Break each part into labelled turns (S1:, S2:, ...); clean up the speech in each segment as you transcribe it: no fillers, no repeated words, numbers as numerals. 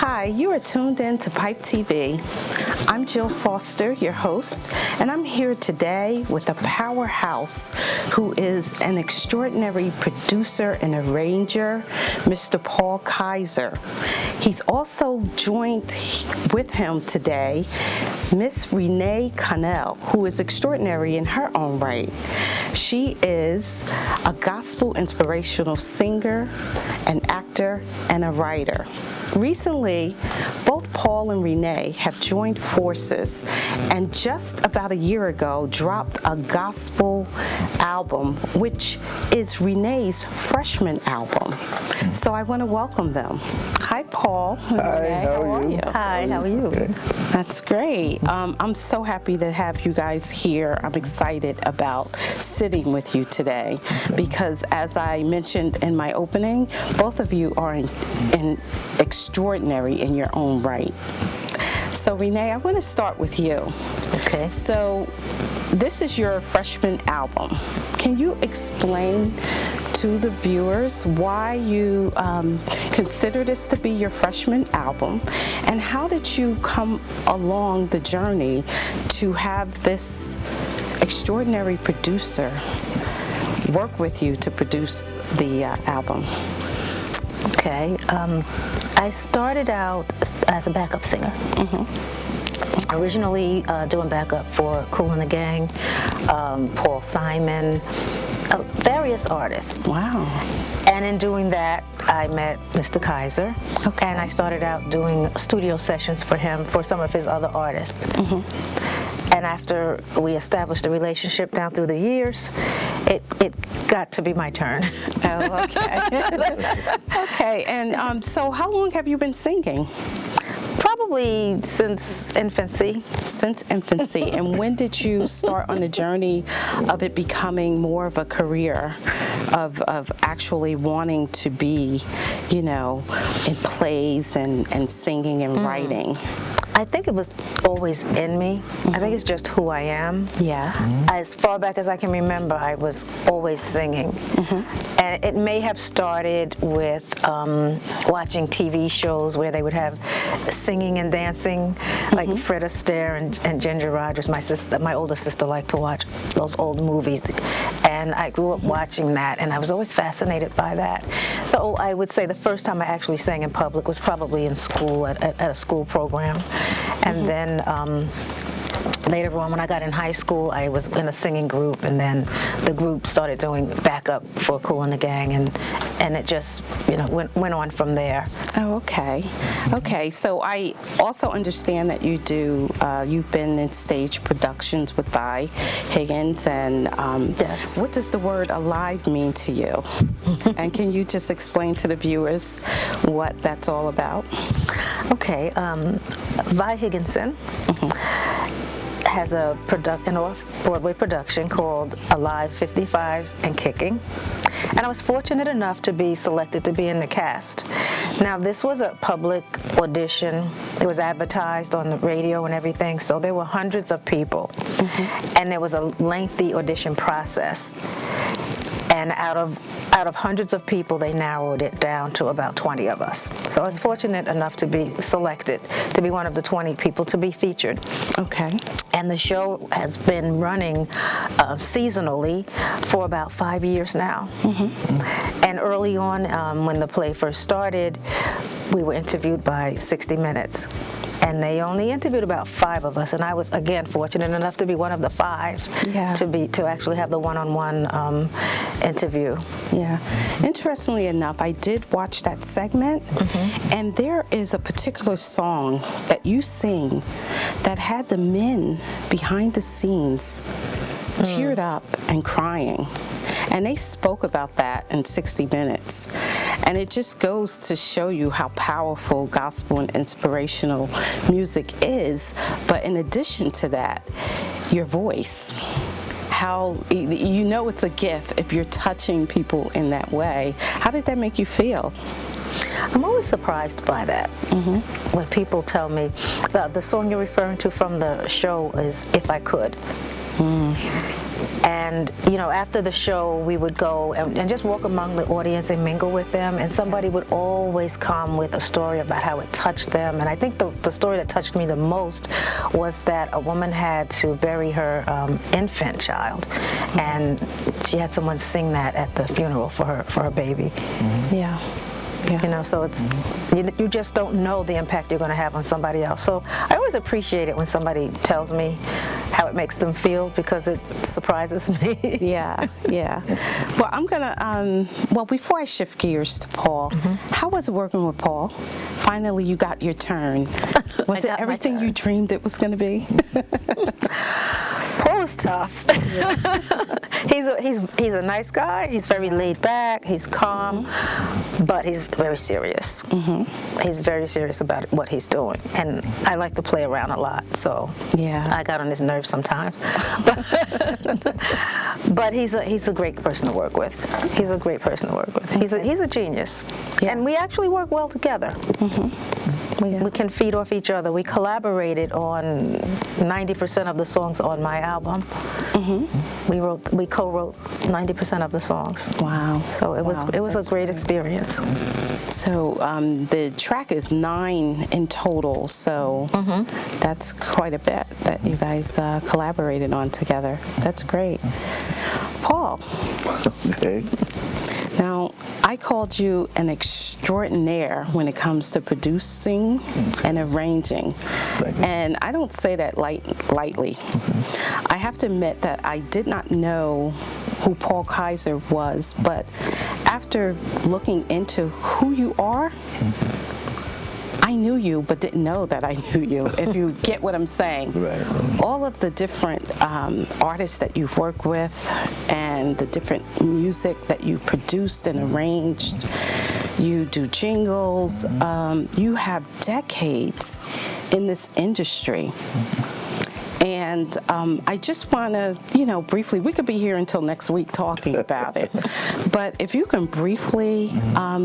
S1: Hi, you are tuned in to Pipe TV. I'm Jill Foster, your host, and I'm here today with a powerhouse who is an extraordinary producer and arranger, Mr. Paul Kyser. He's also joined with him today, Miss Renee Connell, who is extraordinary in her own right. She is a gospel inspirational singer, an actor, and a writer. Recently, both Paul and Renee have joined forces and just about a year ago dropped a gospel album, which is Renee's freshman album. So I want to welcome them. Hi, Paul.
S2: Hi,
S1: Renee,
S2: how are you?
S3: Hi, how are you?
S2: Okay.
S1: That's great. I'm so happy to have you guys here. I'm excited about sitting with you today because, as I mentioned in my opening, both of you are extraordinary in your own right. So, Renee, I want to start with you.
S3: Okay.
S1: So, this is your freshman album. Can you explain to the viewers why you consider this to be your freshman album, and how did you come along the journey to have this extraordinary producer work with you to produce the album?
S3: Okay. I started out as a backup singer. Originally doing backup for Kool and the Gang, Paul Simon, various artists.
S1: Wow.
S3: And in doing that, I met Mr. Kyser.
S1: Okay.
S3: And I started out doing studio sessions for him for some of his other artists. And after we established a relationship down through the years, it got to be my turn.
S1: Oh, okay. Okay, and so how long have you been singing?
S3: Probably since infancy.
S1: Since infancy. And when did you start on the journey of it becoming more of a career, of actually wanting to be, in plays and singing and writing?
S3: I think it was always in me. I think it's just who I am.
S1: Yeah.
S3: As far back as I can remember, I was always singing. And it may have started with watching TV shows where they would have singing and dancing, like Fred Astaire and Ginger Rogers. My older sister liked to watch those old movies. And I grew up watching that, and I was always fascinated by that. So I would say the first time I actually sang in public was probably in school, at a school program. And then later on, when I got in high school, I was in a singing group, and then the group started doing backup for Kool and the Gang, and it just went on from there.
S1: Oh, okay. Okay, so I also understand that you've been in stage productions with Vi Higgins, and
S3: Yes.
S1: What does the word alive mean to you? And can you just explain to the viewers what that's all about?
S3: Okay, Vi Higginson has an off-Broadway production called Alive 55 and Kicking. And I was fortunate enough to be selected to be in the cast. Now, this was a public audition. It was advertised on the radio and everything, so there were hundreds of people. And there was a lengthy audition process. And out of hundreds of people, they narrowed it down to about 20 of us. So I was fortunate enough to be selected to be one of the 20 people to be featured.
S1: Okay.
S3: And the show has been running seasonally for about 5 years now. And early on, when the play first started, we were interviewed by 60 Minutes. And they only interviewed about 5 of us, and I was, again, fortunate enough to be one of the 5
S1: Yeah.
S3: to actually have the one-on-one interview.
S1: Yeah. Interestingly enough, I did watch that segment, and there is a particular song that you sing that had the men behind the scenes teared up and crying. And they spoke about that in 60 Minutes. And it just goes to show you how powerful gospel and inspirational music is. But in addition to that, your voice. How, it's a gift if you're touching people in that way. How did that make you feel?
S3: I'm always surprised by that. When people tell me, the song you're referring to from the show is If I Could. And, after the show, we would go and just walk among the audience and mingle with them, and somebody would always come with a story about how it touched them. And I think the story that touched me the most was that a woman had to bury her infant child, and she had someone sing that at the funeral for her baby.
S1: Yeah.
S3: So it's you just don't know the impact you're going to have on somebody else. So I always appreciate it when somebody tells me how it makes them feel, because it surprises me.
S1: Yeah. Well, I'm gonna. Before I shift gears to Paul, how was it working with Paul? Finally, you got your turn. Was it everything you dreamed it was going to be?
S3: Paul is tough. He's a nice guy. He's very laid back. He's calm, but he's very serious. He's very serious about what he's doing, and I like to play around a lot. So I got on his nerves sometimes. But he's a great person to work with. He's a great person to work with. He's a genius, and we actually work well together. We can feed off each other. We collaborated on 90% of the songs on my album. We co-wrote 90% of the songs.
S1: Wow!
S3: So it was a great experience.
S1: So the track is 9 in total. So that's quite a bit that you guys collaborated on together. That's great, Paul.
S2: Okay.
S1: Now, I called you an extraordinaire when it comes to producing and arranging. And I don't say that lightly. I have to admit that I did not know who Paul Kyser was, but after looking into who you are, I knew you, but didn't know that I knew you, if you get what I'm saying.
S2: Right.
S1: All of the different artists that you've worked with and the different music that you produced and arranged, you do jingles, you have decades in this industry. And I just want to, briefly, we could be here until next week talking about it, but if you can briefly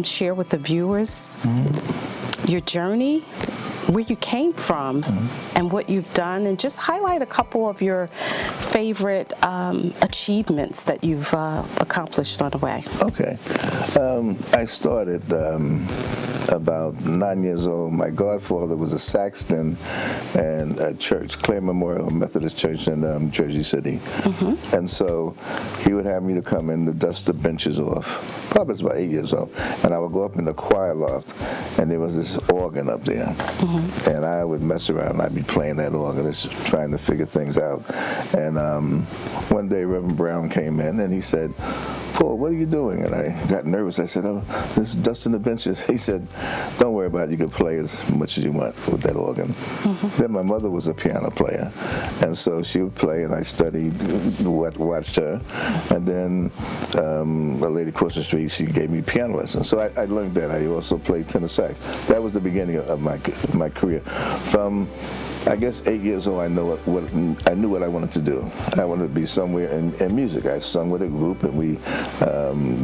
S1: share with the viewers your journey, where you came from, and what you've done, and just highlight a couple of your favorite achievements that you've accomplished on the way.
S2: Okay. I started about 9 years old. My godfather was a Saxton and a church, Clare Memorial Methodist Church in Jersey City. And so he would have me to come in to dust the benches off. Probably was about 8 years old. And I would go up in the choir loft, and there was this organ up there. And I would mess around, and I'd be playing that organ, just trying to figure things out. And one day Reverend Brown came in, and he said, "Paul, what are you doing?" And I got nervous. I said, "Oh, this is dusting the benches." He said, "Don't worry about it. You can play as much as you want with that organ." Then my mother was a piano player, and so she would play, and I studied, watched her. And then a lady across the street, she gave me piano lessons. So I learned that. I also played tenor sax. That was the beginning of my career. From I guess 8 years old, I knew what I wanted to do. I wanted to be somewhere in music. I sung with a group, and we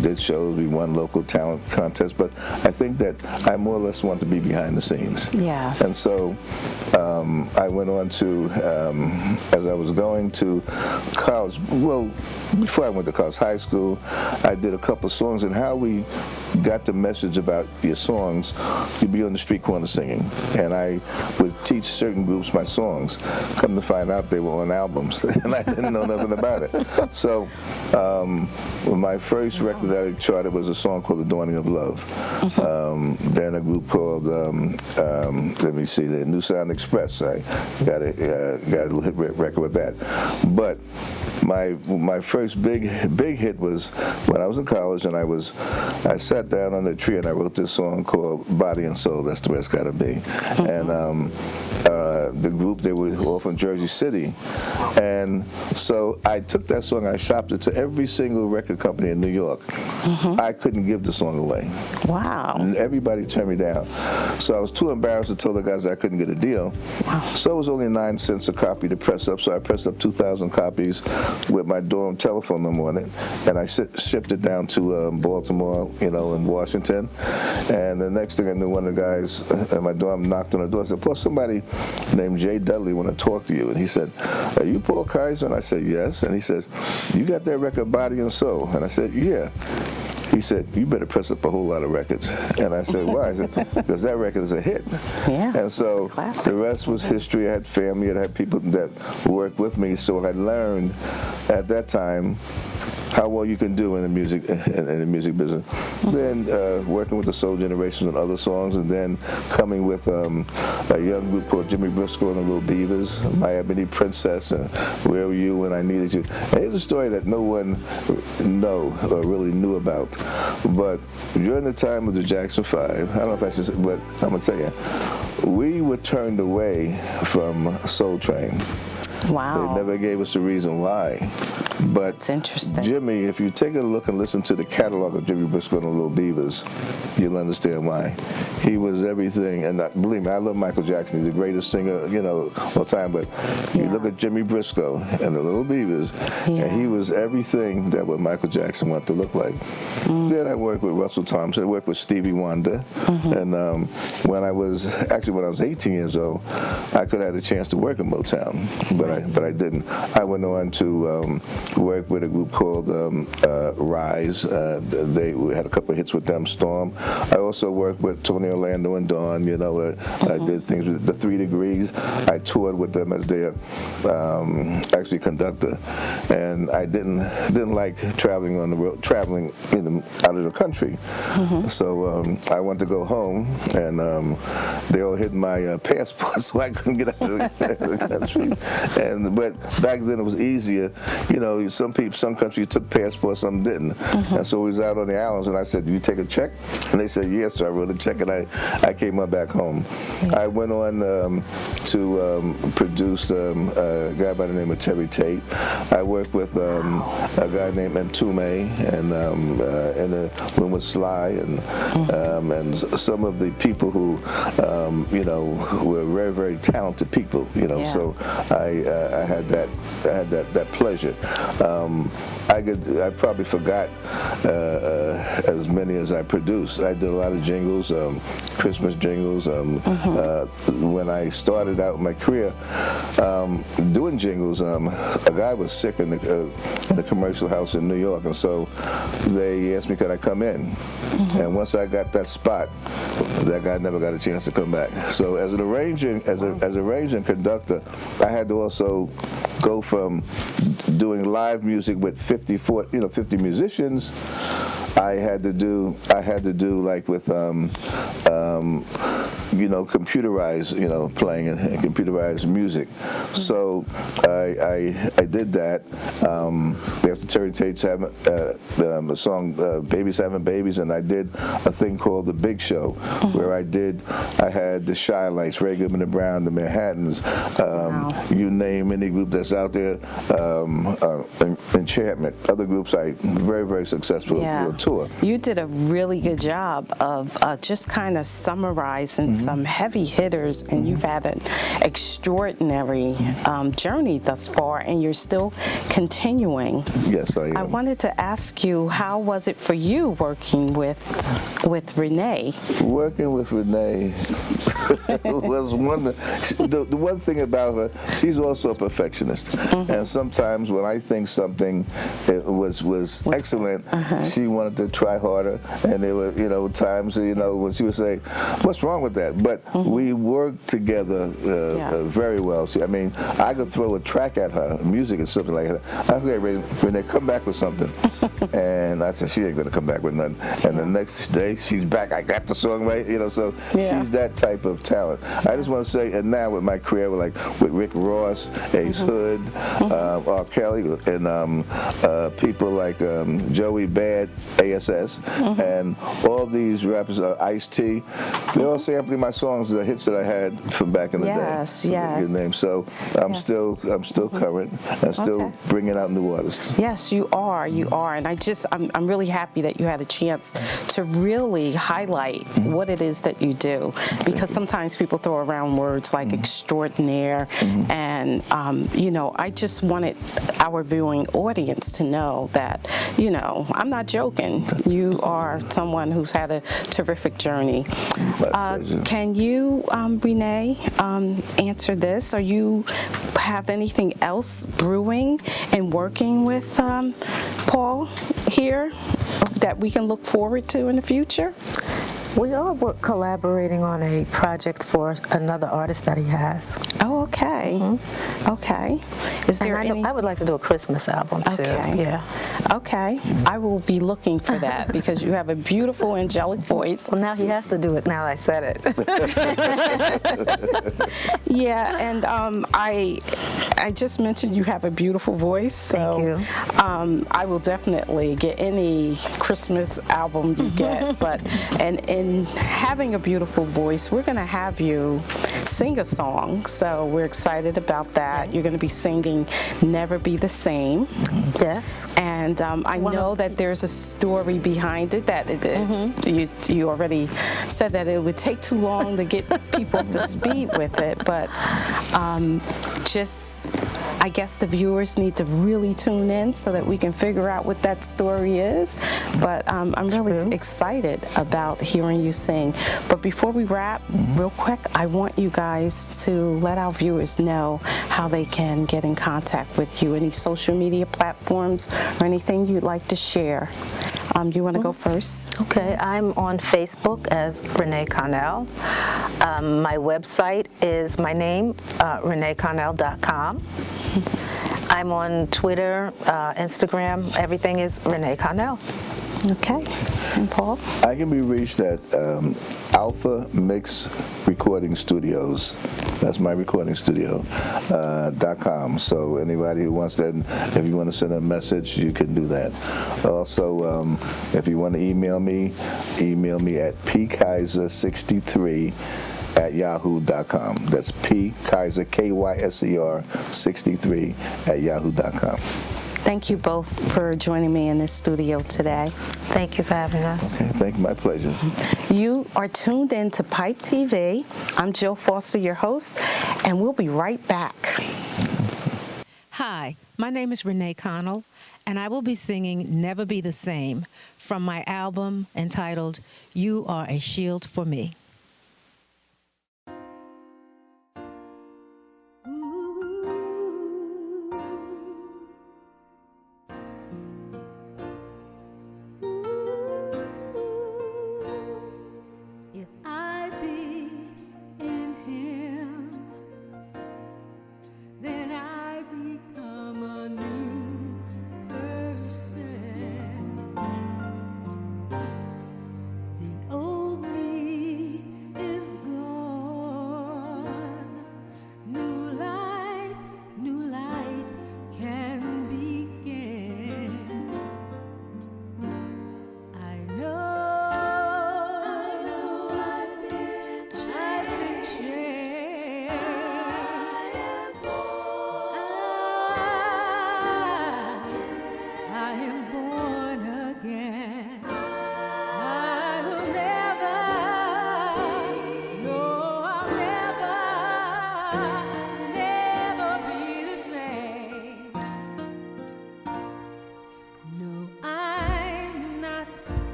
S2: did shows. We won local talent contests. But I think that I more or less want to be behind the scenes.
S1: Yeah.
S2: And so I went on to, as I was going to college, well, before I went to college, high school, I did a couple songs, and how we got the message about your songs, you'd be on the street corner singing. And I would teach certain groups my songs. Come to find out, they were on albums, and I didn't know nothing about it. So my first record that I charted was a song called The Dawning of Love. Then a group called, let me see, the New Sound Express. I got a little hit record with that. But my first big hit was when I was in college, and I sat down on a tree and I wrote this song called Body and Soul. That's the way it's got to be. And the group, they were all from Jersey City, and so I took that song, I shopped it to every single record company in New York. I couldn't give the song away.
S1: Wow.
S2: And everybody turned me down. So I was too embarrassed to tell the guys I couldn't get a deal.
S1: Wow.
S2: So it was only 9 cents a copy to press up, so I pressed up 2,000 copies, with my dorm telephone number on it, and I shipped it down to Baltimore, in Washington. And the next thing I knew, one of the guys at my dorm knocked on the door and said, "Paul, somebody named Jay Dudley want to talk to you." And he said, "Are you Paul Kyser?" And I said, "Yes." And he says, "You got that record Body and Soul?" And I said, "Yeah." He said, "You better press up a whole lot of records." And I said, "Why?" I said, "Because that record is a hit."
S1: Yeah,
S2: and so the rest was history. I had family, I had people that worked with me, so I learned at that time how well you can do in the music business. Then working with the Soul Generations on other songs, and then coming with a young group called Jimmy Briscoe and the Little Beavers, My Ebony Princess, and Where Were You When I Needed You. And here's a story that no one really knew about. But during the time of the Jackson 5, I don't know if I should say, but I'm going to tell you, we were turned away from Soul Train.
S1: Wow.
S2: They never gave us a reason why. But
S1: it's interesting.
S2: Jimmy, if you take a look and listen to the catalog of Jimmy Briscoe and the Little Beavers, you'll understand why. He was everything, and believe me, I love Michael Jackson. He's the greatest singer, all time. But you look at Jimmy Briscoe and the Little Beavers, and he was everything that what Michael Jackson wanted to look like. Then I worked with Russell Thompson. I worked with Stevie Wonder, and when I was 18 years old, I could have had a chance to work in Motown, but I didn't. I went on to work with a group called Rise. They had a couple of hits with them, Storm. I also worked with Tony Orlando and Dawn. I did things with the 3 Degrees. I toured with them as their actually conductor, and I didn't like traveling on the road, traveling out of the country. So I wanted to go home, and they all hid my passport, so I couldn't get out of the country. But back then it was easier. Some countries took passports, some didn't. And so we was out on the islands, and I said, "Do you take a check?" And they said, "Yes." So I wrote a check, and I came on back home. I went on to produce a guy by the name of Terry Tate. I worked with a guy named Mtume, and in the room with Sly, and some of the people who were very, very talented people. So I had that pleasure. I probably forgot as many as I produced. I did a lot of jingles, Christmas jingles. When I started out my career doing jingles, a guy was sick in a commercial house in New York, and so they asked me could I come in. And once I got that spot, that guy never got a chance to come back. So as an arranging conductor, I had to also go from doing live music with 50 musicians. I had to do like with computerized playing and computerized music. So I did that. After Terry Tate's having a song "Babies Having Babies," and I did a thing called The Big Show, where I had the Shy Lights, Ray Goodman and Brown, the Manhattans, you name any group that's out there, Enchantment, other groups. Very, very successful tour.
S1: You did a really good job of just kind of summarizing some heavy hitters, and you've had an extraordinary journey thus far, and you're still continuing.
S2: Yes, I am.
S1: I wanted to ask you, how was it for you working with Renee?
S2: Working with Renee was the one thing about her. She's also a perfectionist, and sometimes when I think something was excellent, she wanted to try harder, and there were times when she would say, "What's wrong with that?" But we worked together very well. I could throw a track at her, music and something like that. I said, "Renee, come back with something," and I said, "She ain't gonna come back with nothing." And the next day, she's back. I got the song right, so she's that type of talent. I just want to say, and now with my career, with Rick Ross, Ace Hood, R. Kelly, and people like Joey Bad, ASS, and all these rappers, Ice-T, they're all sampling my songs, the hits that I had from back in the day.
S1: Yes.
S2: Your name. So I'm still current and still bringing out new artists.
S1: Yes, you are, and I'm really happy that you had a chance to really highlight what it is that you do, because sometimes people throw around words like extraordinaire, and I just wanted our viewing audience to know that, I'm not joking. You are someone who's had a terrific journey. Can you, Renee, answer this? Are you have anything else brewing and working with Paul here that we can look forward to in the future?
S3: We are collaborating on a project for another artist that he has.
S1: Oh, okay. Okay. Is there any?
S3: I would like to do a Christmas album too.
S1: Okay.
S3: Yeah.
S1: Okay. I will be looking for that because you have a beautiful angelic voice.
S3: Well, now he has to do it. Now I said it.
S1: Yeah, and I just mentioned you have a beautiful voice, so
S3: Thank you.
S1: I will definitely get any Christmas album you get. But and in having a beautiful voice, we're going to have you sing a song, so we're excited about that. You're going to be singing "Never Be the Same."
S3: Yes.
S1: And I know that there's a story behind it that you already said that it would take too long to get people up to speed with it, but I guess the viewers need to really tune in so that we can figure out what that story is. But I'm really excited about hearing you sing. But before we wrap, real quick, I want you guys to let our viewers know how they can get in contact with you. Any social media platforms or anything you'd like to share? You want to go first?
S3: Okay, I'm on Facebook as Renee Connell. My website is my name, reneeconnell.com. I'm on Twitter, Instagram, everything is Renee Connell.
S1: Okay. And Paul?
S2: I can be reached at Alpha Mix Recording Studios. That's my recording studio, .com. So anybody who wants that, if you want to send a message, you can do that. Also, if you want to email me at pkyser63 at yahoo.com. That's P Kyser, Kyser 63 at yahoo.com.
S1: Thank you both for joining me in this studio today.
S3: Thank you for having us.
S2: Okay, thank you, my pleasure.
S1: You are tuned in to Pipe TV. I'm Jill Foster, your host, and we'll be right back.
S4: Hi, my name is Renee Connell, and I will be singing Never Be the Same from my album entitled You Are a Shield for Me.